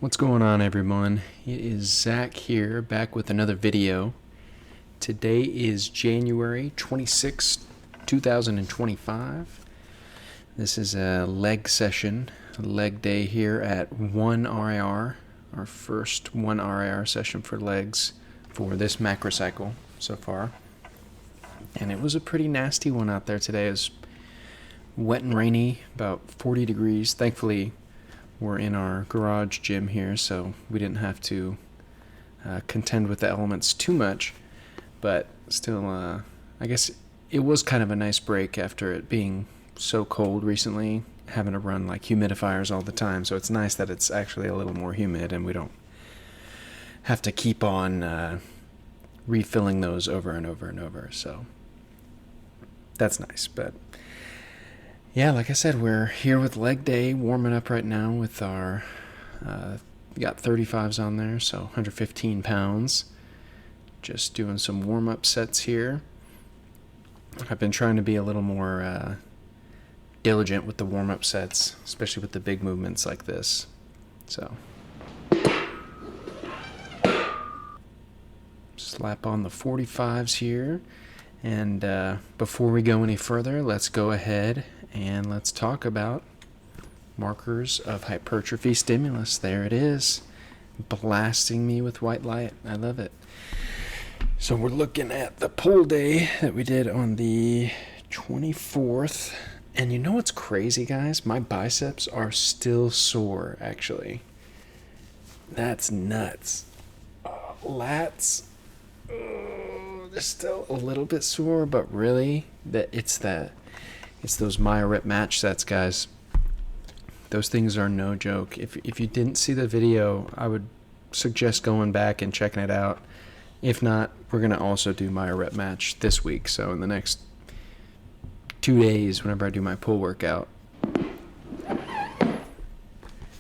What's going on, everyone? It is Zach here, back with another video. Today is January 26th, 2025. This is a leg session, a leg day here at 1 RIR, our first 1 RIR session for legs for this macro cycle so far. And it was a pretty nasty one out there today. It was wet and rainy, about 40 degrees. Thankfully, we're in our garage gym here, so we didn't have to contend with the elements too much. But still, I guess it was kind of a nice break after it being so cold recently, having to run like humidifiers all the time. So it's nice that it's actually a little more humid and we don't have to keep on refilling those over and over and over. So that's nice. But yeah, like I said, we're here with leg day, warming up right now with our, we got 35s on there, so 115 pounds. Just doing some warm-up sets here. I've been trying to be a little more diligent with the warm-up sets, especially with the big movements like this. So slap on the 45s here. And before we go any further, let's go ahead and let's talk about markers of hypertrophy stimulus. There it is, blasting me with white light. I love it. So we're looking at the pull day that we did on the 24th. And you know what's crazy, guys? My biceps are still sore, actually. That's nuts. Lats. They're still a little bit sore, but really, it's those Maya rep match sets, guys. Those things are no joke. If you didn't see the video, I would suggest going back and checking it out. If not, we're gonna also do Maya rep match this week. So in the next 2 days, whenever I do my pull workout,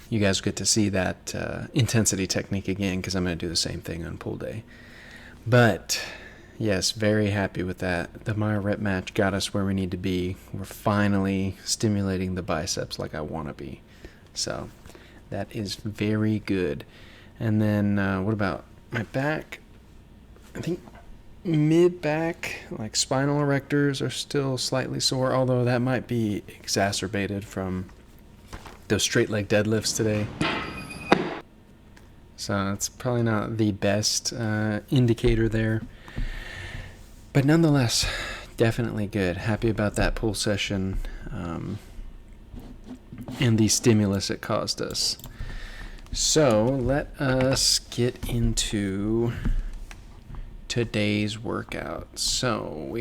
you guys get to see that intensity technique again, because I'm gonna do the same thing on pull day. But yes, very happy with that. The Maya rep match got us where we need to be. We're finally stimulating the biceps like I want to be. So that is very good. And then what about my back? I think mid-back, like spinal erectors, are still slightly sore, although that might be exacerbated from those straight leg deadlifts today. So it's probably not the best indicator there. But nonetheless, definitely good. Happy about that pull session and the stimulus it caused us. So let us get into today's workout. So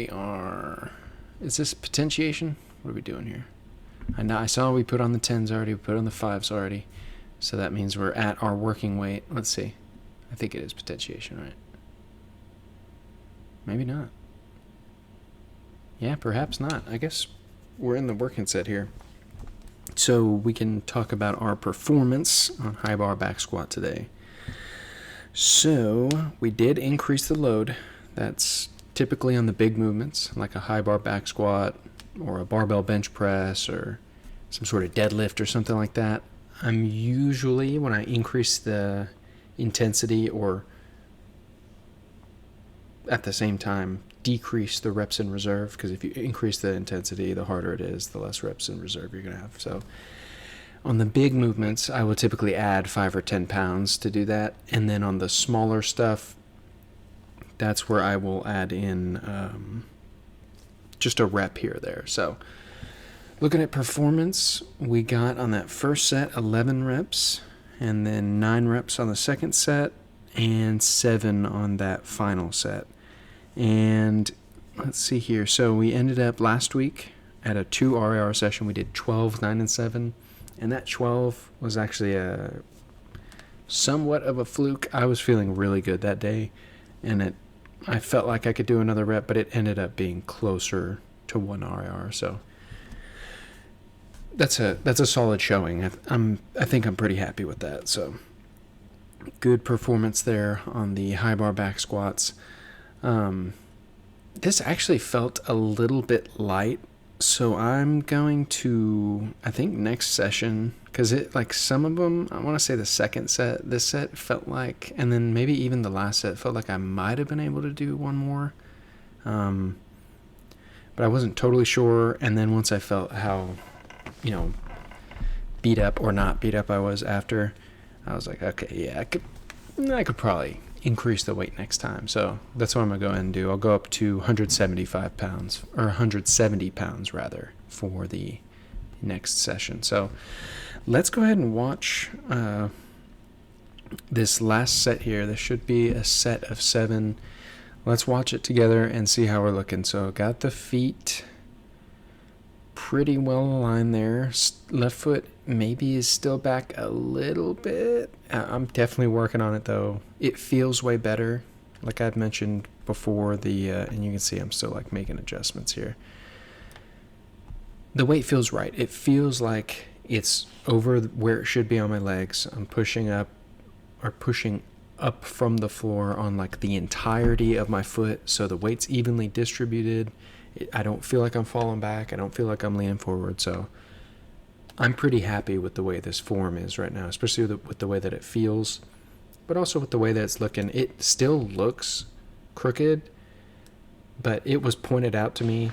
is this potentiation? What are we doing here? I saw we put on the 10s already, we put on the 5s already. So that means we're at our working weight. Let's see. I think it is potentiation, right? Maybe not. Yeah, perhaps not. I guess we're in the working set here. So we can talk about our performance on high bar back squat today. So we did increase the load. That's typically on the big movements, like a high bar back squat or a barbell bench press or some sort of deadlift or something like that. I'm usually, when I increase the intensity or at the same time decrease the reps in reserve, because if you increase the intensity, the harder it is, the less reps in reserve you're going to have. So on the big movements, I will typically add 5 or 10 pounds to do that. And then on the smaller stuff, that's where I will add in just a rep here or there. So looking at performance, we got on that first set 11 reps, and then 9 reps on the second set, and 7 on that final set. And let's see here. So we ended up last week at a 2 RIR session. We did 12, 9, and 7. And that 12 was actually a somewhat of a fluke. I was feeling really good that day, and I felt like I could do another rep, but it ended up being closer to 1 RIR. So that's a solid showing. I think I'm pretty happy with that. So good performance there on the high bar back squats. This actually felt a little bit light, so I'm going to, I think next session, because it, like, some of them, I want to say the second set, this set felt like, and then maybe even the last set felt like I might have been able to do one more, but I wasn't totally sure. And then once I felt how, beat up or not beat up I was after, I was like, okay, yeah, I could probably increase the weight next time. So that's what I'm gonna go ahead and do. I'll go up to 175 pounds, or 170 pounds rather, for the next session. So let's go ahead and watch this last set here. This should be a set of 7. Let's watch it together and see how we're looking. So got the feet pretty well aligned there. Left foot maybe is still back a little bit. I'm definitely working on it though. It feels way better, like I've mentioned before. And you can see I'm still like making adjustments here. The weight feels right. It feels like it's over where it should be on my legs. I'm pushing up from the floor on like the entirety of my foot, so the weight's evenly distributed. I don't feel like I'm falling back. I don't feel like I'm leaning forward. So I'm pretty happy with the way this form is right now, especially with the way that it feels, but also with the way that it's looking. It still looks crooked, but it was pointed out to me.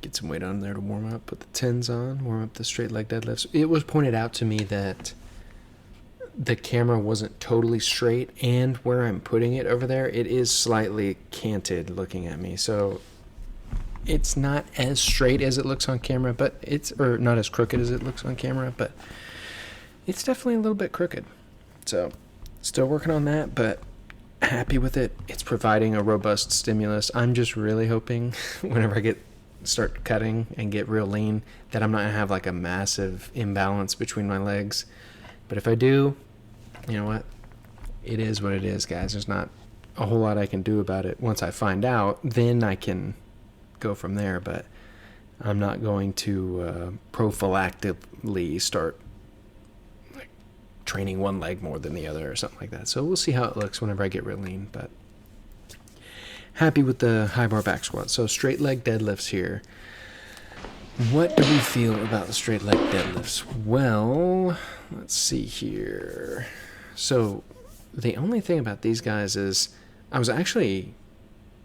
Get some weight on there to warm up, put the 10s on, warm up the straight leg deadlifts. It was pointed out to me that the camera wasn't totally straight, and where I'm putting it over there, it is slightly canted looking at me. So it's not as straight as it looks on camera, or not as crooked as it looks on camera, but it's definitely a little bit crooked. So still working on that, but happy with it. It's providing a robust stimulus. I'm just really hoping whenever I start cutting and get real lean, that I'm not gonna have like a massive imbalance between my legs. But if I do, you know what? It is what it is, guys. There's not a whole lot I can do about it. Once I find out, then I can go from there. But I'm not going to prophylactically start like training one leg more than the other or something like that. So we'll see how it looks whenever I get real lean. But happy with the high bar back squat. So straight leg deadlifts here. What do we feel about the straight leg deadlifts? Well, let's see here. So the only thing about these guys is I was actually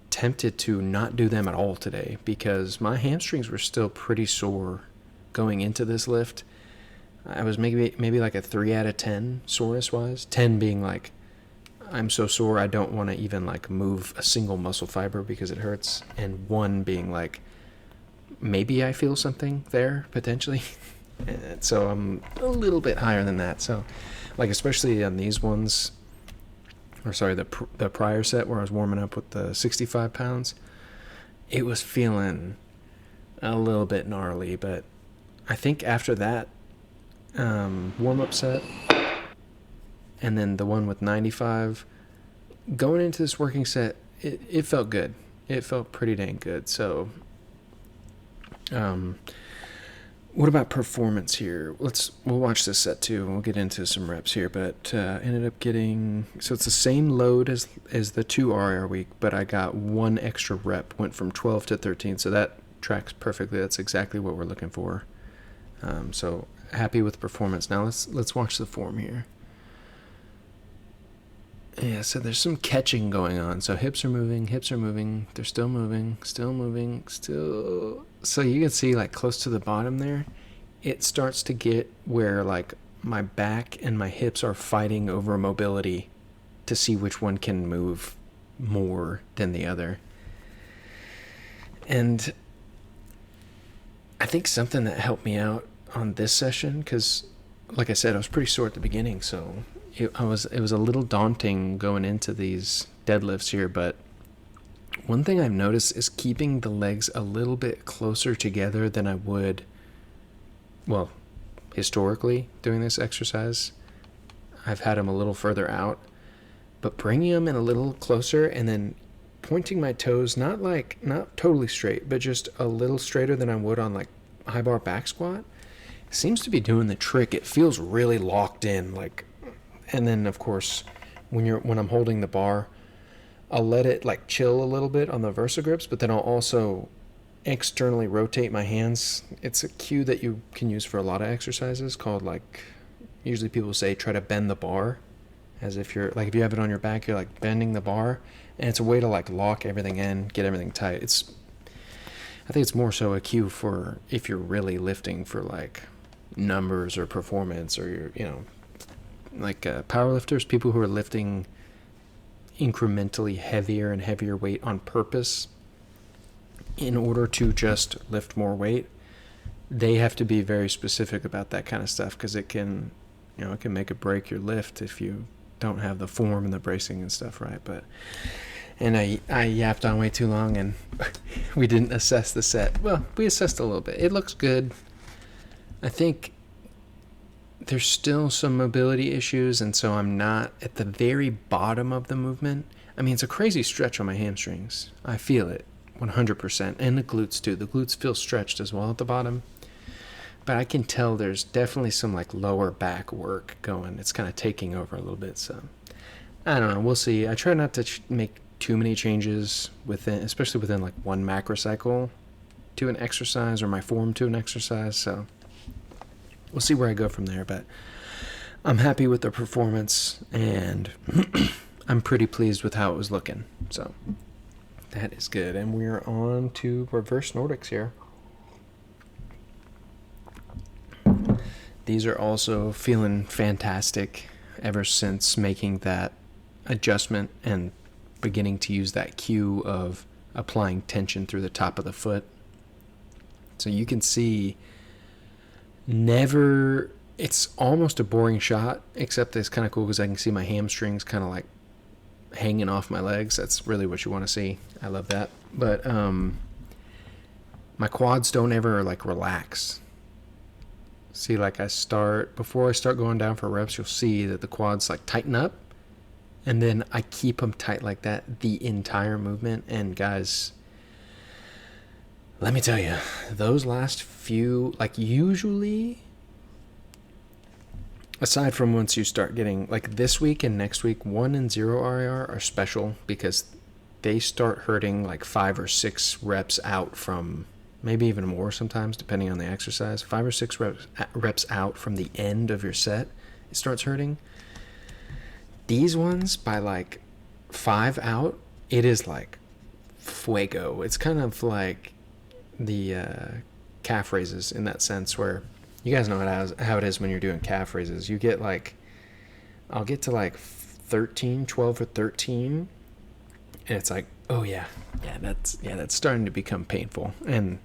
tempted to not do them at all today because my hamstrings were still pretty sore going into this lift. I was maybe like a 3 out of 10 soreness wise. 10 being like, I'm so sore I don't want to even like move a single muscle fiber because it hurts, and 1 being like, maybe I feel something there potentially. So I'm a little bit higher than that. So like, especially on these ones, or sorry, the prior set where I was warming up with the 65 pounds, it was feeling a little bit gnarly. But I think after that warm-up set, and then the one with 95, going into this working set, it felt good. It felt pretty dang good. So what about performance here? We'll watch this set too, and we'll get into some reps here. But ended up getting, so it's the same load as the 2 RR week, but I got 1 extra rep. Went from 12 to 13, so that tracks perfectly. That's exactly what we're looking for. So happy with performance. Now let's watch the form here. Yeah, so there's some catching going on. So hips are moving, they're still moving. So you can see like close to the bottom there, it starts to get where like my back and my hips are fighting over mobility to see which one can move more than the other. And I think something that helped me out on this session, because like I said, I was pretty sore at the beginning, so it was a little daunting going into these deadlifts here, but one thing I've noticed is keeping the legs a little bit closer together than I would, well, historically doing this exercise. I've had them a little further out, but bringing them in a little closer and then pointing my toes, not totally straight, but just a little straighter than I would on like high bar back squat, seems to be doing the trick. It feels really locked in, like. And then of course when I'm holding the bar, I'll let it like chill a little bit on the versa grips, but then I'll also externally rotate my hands. It's a cue that you can use for a lot of exercises called, like, usually people say try to bend the bar, as if you're like, if you have it on your back, you're like bending the bar, and it's a way to like lock everything in, get everything tight. I think it's more so a cue for if you're really lifting for like numbers or performance, or you're, you know, like powerlifters, people who are lifting incrementally heavier and heavier weight on purpose in order to just lift more weight. They have to be very specific about that kind of stuff, because it can, you know, it can make or break your lift if you don't have the form and the bracing and stuff right. But and I yapped on way too long, and we didn't assess the set. Well, we assessed a little bit. It looks good. I think there's still some mobility issues, and so I'm not at the very bottom of the movement. I mean, it's a crazy stretch on my hamstrings. I feel it 100%, and the glutes too. The glutes feel stretched as well at the bottom, but I can tell there's definitely some like lower back work going. It's kind of taking over a little bit, so I don't know. We'll see. I try not to make too many changes within, especially within like one macro cycle to an exercise, or my form to an exercise. So we'll see where I go from there, but I'm happy with the performance, and I'm pretty pleased with how it was looking. So that is good. And we're on to reverse Nordics here. These are also feeling fantastic ever since making that adjustment and beginning to use that cue of applying tension through the top of the foot. So you can see it's almost a boring shot, except it's kind of cool because I can see my hamstrings kind of like hanging off my legs. That's really what you want to see. I love that. But my quads don't ever like relax. See, like before I start going down for reps, you'll see that the quads like tighten up, and then I keep them tight like that the entire movement. And guys, let me tell you, those last few, like usually, aside from once you start getting, like this week and next week, 1 and 0 RIR are special because they start hurting like 5 or 6 reps out from, maybe even more sometimes, depending on the exercise. 5 or 6 reps out from the end of your set, it starts hurting. These ones, by like 5 out, it is like fuego. It's kind of like the calf raises in that sense, where you guys know how it is when you're doing calf raises. You get like, I'll get to like 12 or 13, and it's like, oh yeah, that's starting to become painful. And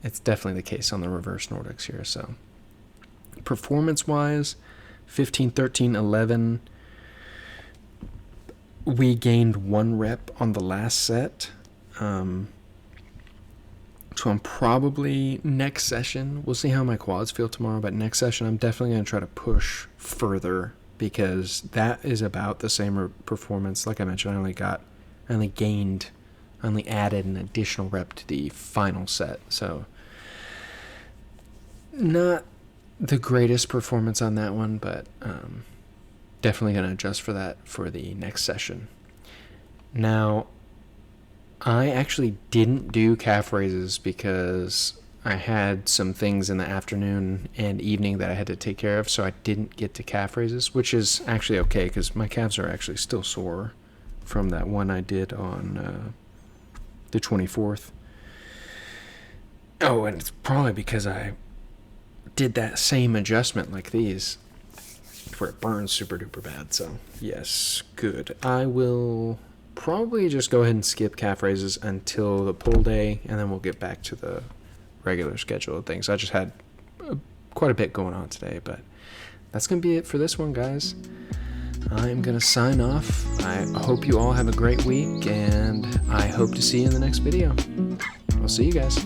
it's definitely the case on the reverse Nordics here. So performance wise, 15, 13, 11, we gained 1 rep on the last set. So I'm probably, next session, we'll see how my quads feel tomorrow, but next session I'm definitely going to try to push further, because that is about the same performance. Like I mentioned, I only added an additional rep to the final set. So not the greatest performance on that one, but definitely going to adjust for that for the next session. Now, I actually didn't do calf raises because I had some things in the afternoon and evening that I had to take care of, so I didn't get to calf raises, which is actually okay because my calves are actually still sore from that one I did on the 24th. Oh, and it's probably because I did that same adjustment like these, where it burns super duper bad. So yes, good. I will probably just go ahead and skip calf raises until the pull day, and then we'll get back to the regular schedule of things. I just had quite a bit going on today, but that's going to be it for this one, guys. I'm going to sign off. I hope you all have a great week, and I hope to see you in the next video. I'll see you guys.